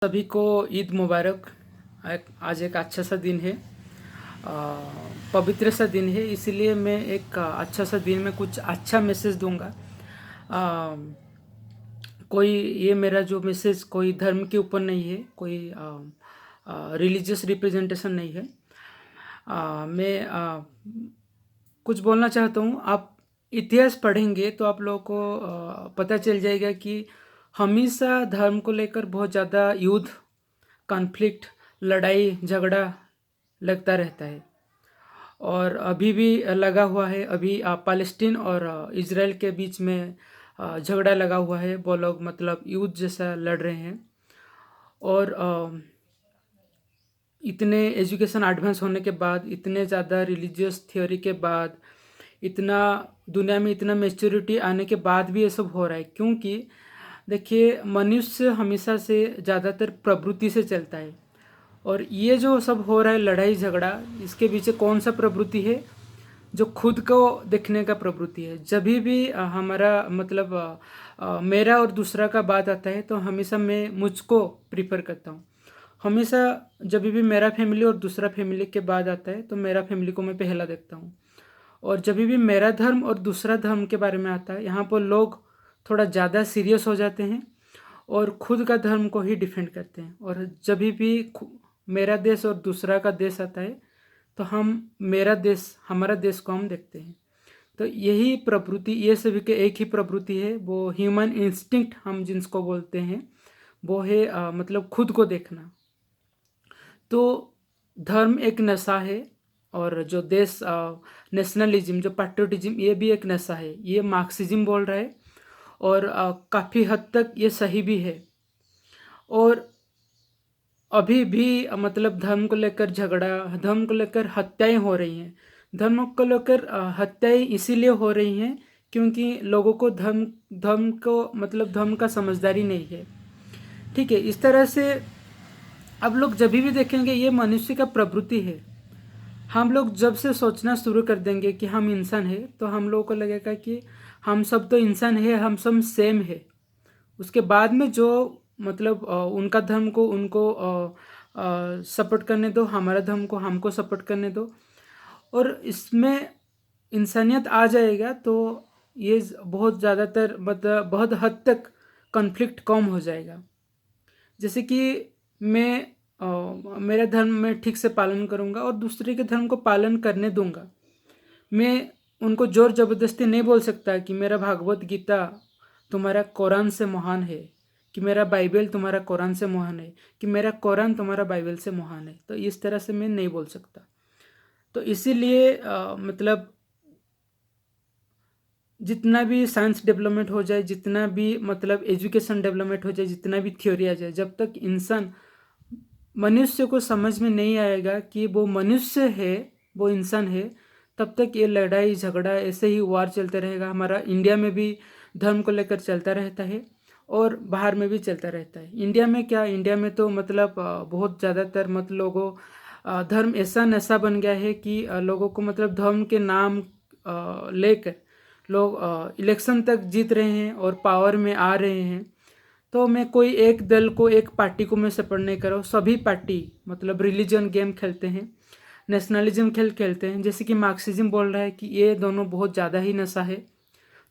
सभी को ईद मुबारक। आज एक अच्छा सा दिन है, पवित्र सा दिन है, इसीलिए मैं एक अच्छा सा दिन में कुछ अच्छा मैसेज दूंगा। आ, कोई ये मेरा जो मैसेज कोई धर्म के ऊपर नहीं है, कोई रिलीजियस रिप्रेजेंटेशन नहीं है। मैं कुछ बोलना चाहता हूँ। आप इतिहास पढ़ेंगे तो आप लोगों को पता चल जाएगा कि हमेशा धर्म को लेकर बहुत ज़्यादा युद्ध, कॉन्फ्लिक्ट, लड़ाई झगड़ा लगता रहता है और अभी भी लगा हुआ है। अभी पालेस्टीन और इजराइल के बीच में झगड़ा लगा हुआ है। वो लोग मतलब युद्ध जैसा लड़ रहे हैं और इतने एजुकेशन एडवांस होने के बाद, इतने ज़्यादा रिलीजियस थ्योरी के बाद, इतना दुनिया में इतना मेच्योरिटी आने के बाद भी ये सब हो रहा है। क्योंकि देखिए, मनुष्य हमेशा से ज़्यादातर प्रवृत्ति से चलता है और ये जो सब हो रहा है लड़ाई झगड़ा, इसके पीछे कौन सा प्रवृत्ति है? जो खुद को देखने का प्रवृत्ति है। जब भी हमारा मतलब मेरा और दूसरा का बात आता है तो हमेशा मैं मुझको प्रीफर करता हूँ। हमेशा जब भी मेरा फैमिली और दूसरा फैमिली के बाद आता है तो मेरा फैमिली को मैं पहला देखता हूँ। और जब भी मेरा धर्म और दूसरा धर्म के बारे में आता है, यहाँ पर लोग थोड़ा ज़्यादा सीरियस हो जाते हैं और खुद का धर्म को ही डिफेंड करते हैं। और जब भी मेरा देश और दूसरा का देश आता है तो हम मेरा देश, हमारा देश को हम देखते हैं। तो यही प्रवृत्ति, ये सभी के एक ही प्रवृत्ति है, वो ह्यूमन इंस्टिंक्ट हम जिसको बोलते हैं, वो है मतलब खुद को देखना। तो धर्म एक नशा है और जो देश नेशनलिज्म, जो पैट्रियोटिज्म, ये भी एक नशा है। ये मार्क्सिज्म बोल रहा है और काफ़ी हद तक ये सही भी है। और अभी भी मतलब धर्म को लेकर झगड़ा, धर्म को लेकर हत्याएं हो रही हैं। धर्म को लेकर हत्याएं इसीलिए हो रही हैं क्योंकि लोगों को धर्म धर्म को मतलब धर्म का समझदारी नहीं है। ठीक है, इस तरह से अब लोग जब भी देखेंगे ये मनुष्य का प्रवृत्ति है। हम लोग जब से सोचना शुरू कर देंगे कि हम इंसान हैं तो हम लोगों को लगेगा कि हम सब तो इंसान है, हम सब सेम है। उसके बाद में जो मतलब उनका धर्म को उनको सपोर्ट करने दो, हमारा धर्म को हमको सपोर्ट करने दो, और इसमें इंसानियत आ जाएगा तो ये बहुत ज़्यादातर मतलब बहुत हद तक कॉन्फ्लिक्ट कम हो जाएगा। जैसे कि मैं मेरा धर्म में ठीक से पालन करूँगा और दूसरे के धर्म को पालन करने दूंगा। मैं उनको जोर ज़बरदस्ती नहीं बोल सकता कि मेरा भागवत गीता तुम्हारा कुरान से महान है, कि मेरा बाइबल तुम्हारा कुरान से महान है, कि मेरा कुरान तुम्हारा बाइबल से महान है। तो इस तरह से मैं नहीं बोल सकता। तो इसीलिए मतलब जितना भी साइंस डेवलपमेंट हो जाए, जितना भी मतलब एजुकेशन डेवलपमेंट हो जाए, जितना भी थ्योरी आ जाए, जब तक इंसान मनुष्य को समझ में नहीं आएगा कि वो मनुष्य है, वो इंसान है, तब तक ये लड़ाई झगड़ा ऐसे ही वार चलता रहेगा। हमारा इंडिया में भी धर्म को लेकर चलता रहता है और बाहर में भी चलता रहता है। इंडिया में क्या, इंडिया में तो मतलब बहुत ज़्यादातर मतलब लोगों धर्म ऐसा नशा बन गया है कि लोगों को मतलब धर्म के नाम लेकर लोग इलेक्शन तक जीत रहे हैं और पावर में आ रहे हैं। तो मैं कोई एक दल को, एक पार्टी को मैं सपोर्ट नहीं कर रहा हूँ। सभी पार्टी मतलब रिलीजन गेम खेलते हैं, नेशनलिज्म खेल खेलते हैं। जैसे कि मार्क्सिज्म बोल रहा है कि ये दोनों बहुत ज़्यादा ही नशा है।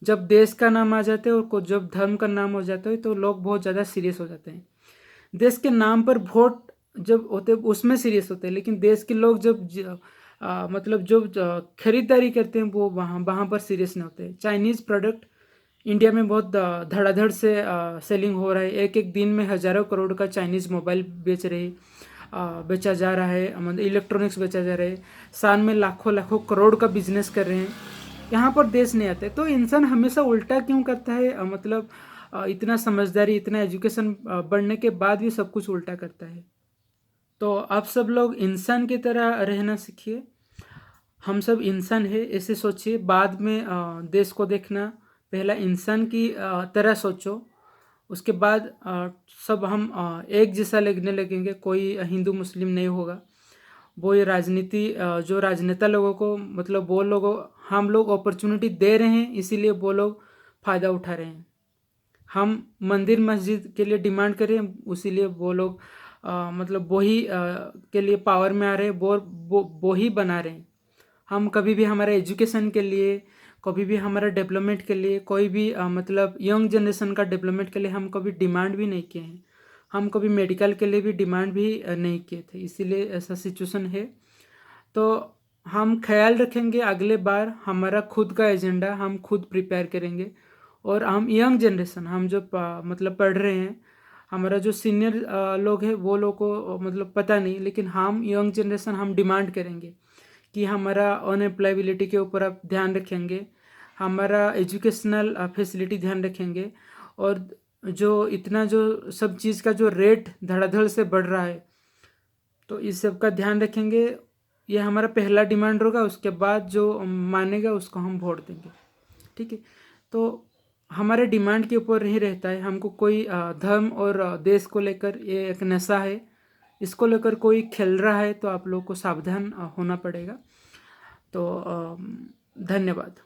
जब देश का नाम आ जाता है और जब धर्म का नाम हो जाता है तो लोग बहुत ज़्यादा सीरियस हो जाते हैं। देश के नाम पर वोट जब होते उसमें सीरियस होते हैं, लेकिन देश के लोग जब मतलब जो खरीदारी करते हैं वो वहाँ वहाँ पर सीरियस नहीं होते। चाइनीज़ प्रोडक्ट इंडिया में बहुत धड़ाधड़ से सेलिंग हो रहा है। एक एक दिन में हज़ारों करोड़ का चाइनीज़ मोबाइल बेचा जा रहा है, मतलब इलेक्ट्रॉनिक्स बेचा जा रहा है। साल में लाखों लाखों करोड़ का बिजनेस कर रहे हैं। यहाँ पर देश नहीं आते। तो इंसान हमेशा उल्टा क्यों करता है? मतलब इतना समझदारी, इतना एजुकेशन बढ़ने के बाद भी सब कुछ उल्टा करता है। तो आप सब लोग इंसान की तरह रहना सीखिए। हम सब इंसान है ऐसे सोचिए। बाद में देश को देखना, पहला इंसान की तरह सोचो। उसके बाद सब हम एक जैसा लगने लगेंगे। कोई हिंदू मुस्लिम नहीं होगा। वो ये राजनीति जो राजनेता लोगों को मतलब वो लोगों हम लोग अपॉर्चुनिटी दे रहे हैं, इसीलिए वो लोग फ़ायदा उठा रहे हैं। हम मंदिर मस्जिद के लिए डिमांड करें, उसीलिए वो लोग मतलब वही के लिए पावर में आ रहे हैं, वो ही बना रहे हैं। हम कभी भी हमारे एजुकेशन के लिए, कभी भी हमारा डेवलपमेंट के लिए, कोई भी मतलब यंग जनरेशन का डेवलपमेंट के लिए हम कभी डिमांड भी नहीं किए हैं। हम कभी मेडिकल के लिए भी डिमांड भी नहीं किए थे, इसीलिए ऐसा सिचुएशन है। तो हम ख्याल रखेंगे, अगले बार हमारा खुद का एजेंडा हम खुद प्रिपेयर करेंगे। और हम यंग जनरेशन, हम जो मतलब पढ़ रहे हैं, हमारा जो सीनियर लोग हैं वो लोग को मतलब पता नहीं, लेकिन हम यंग जनरेशन हम डिमांड करेंगे कि हमारा अनएम्प्लॉयबिलिटी के ऊपर आप ध्यान रखेंगे, हमारा एजुकेशनल फैसिलिटी ध्यान रखेंगे। और जो इतना जो सब चीज़ का जो रेट धड़ाधड़ से बढ़ रहा है, तो इस सब का ध्यान रखेंगे। ये हमारा पहला डिमांड होगा, उसके बाद जो मानेगा उसको हम वोट देंगे। ठीक है, तो हमारे डिमांड के ऊपर ही रहता है। हमको कोई धर्म और देश को लेकर, ये एक नशा है, इसको लेकर कोई खेल रहा है तो आप लोग को सावधान होना पड़ेगा। तो धन्यवाद।